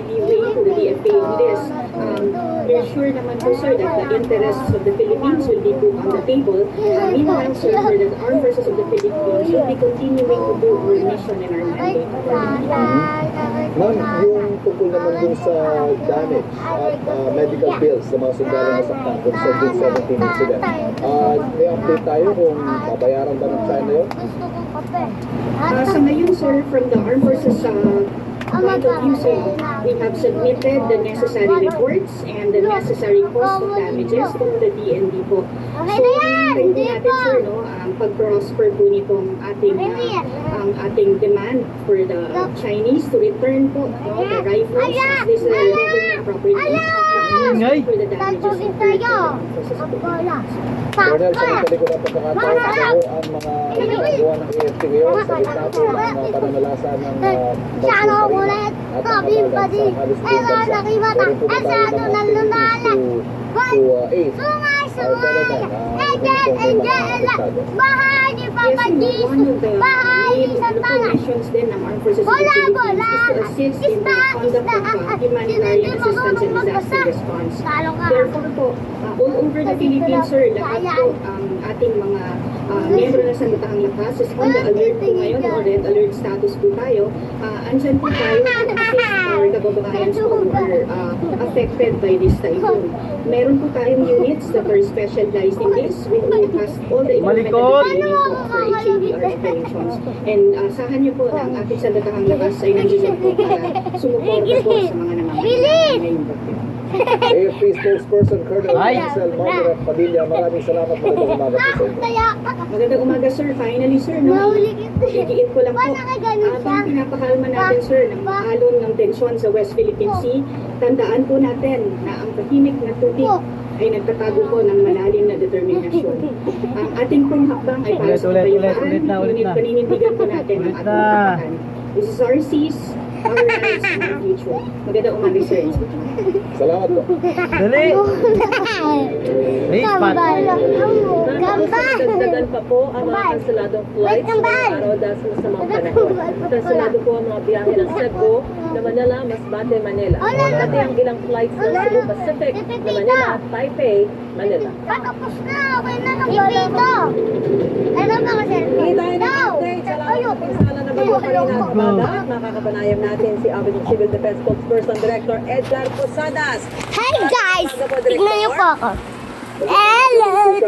way to the DFA on this. We're sure naman po, sir, that the interests of the Philippines will be put on the table. Meanwhile, sir, for the armed forces of the Philippines will be continuing to do our mission and our mandate. Ma'am, yung tungkol naman dun sa damage at medical bills sa mga sundalo na saktan kung sa June 17 incident, may update tayo kung babayaran ba ng China yun? Sa ngayon, sir, from the armed forces point of view, sir, we have submitted the necessary reports and the necessary cost of damages to the DND po. So, hintayin po natin, sir, no, pag-prosper po nitong ating demand for the Chinese to return po, no, the rifles, as this is government property, for the damages incurred to the armed forces of the Philippines. Colonel, sa matalikod na pagkakataon, ano ang mga ginagawa ng AFP ngayon sa gitna po ng pananalasa ng at ang kabalan sa halos buong bansa? Meron po ba tayo ng activities to aid our government kung may mga apektado? Yes, one of the main missions din ng Armed Forces of the Philippines is to assist in the conduct of humanitarian assistance and disaster response. Therefore po, all over the Philippines, sir, lahat po ating mga miyembro ng Sandatahang Lakas is on the alert po ngayon, o red alert status po tayo. Andyan po tayo to assist our kababayan po who are affected by this typhoon. Meron po tayong units that are specialized in this. We has all the equipment that we need po for HADR operations. And asahan niyo po na ang ating Sandatahang Lakas ay nandiyan po para sumuporta po sa mga nangangailangan ngayong bagyo. AFP spokesperson Colonel Marcel Margaret Padilla, maraming salamat. Magandang umaga po sa inyo. Magandang umaga, sir. Finally, sir, no? Igiit ko lang po. Habang pinapakalma natin, sir, ng alon ng tensyon sa West Philippine Sea, tandaan po natin na ang tahimik na tubig ay nagtatago po ng malalim na determinasyon. Ang ating pong hakbang ay para sa kapayapaan, ngunit paninindigan po natin ang ating kapatan. This is our seas, our rights, and our future. Magandang umaga, sir. Salamat po. Dali! Dagdagan pa po ang mga kanseladong flights ngayong araw dahil sa masamang panahon. Kanselado po ang mga biyahe ng Cebu na Manila, Masbate, Manila. Pati ang ilang flights ng Cebu Pacific na Manila at Taipei, Manila. Tapos na, okay na ng dito. Ano ba kasi? Hindi tayo na-update sa lahat ng pinsala na bago kanina at umaga. Makakapanayam natin si Avenue Civil Defense Spokesperson Director Edgar Posadas. Hey guys! Tignan niyo po ako. Hello!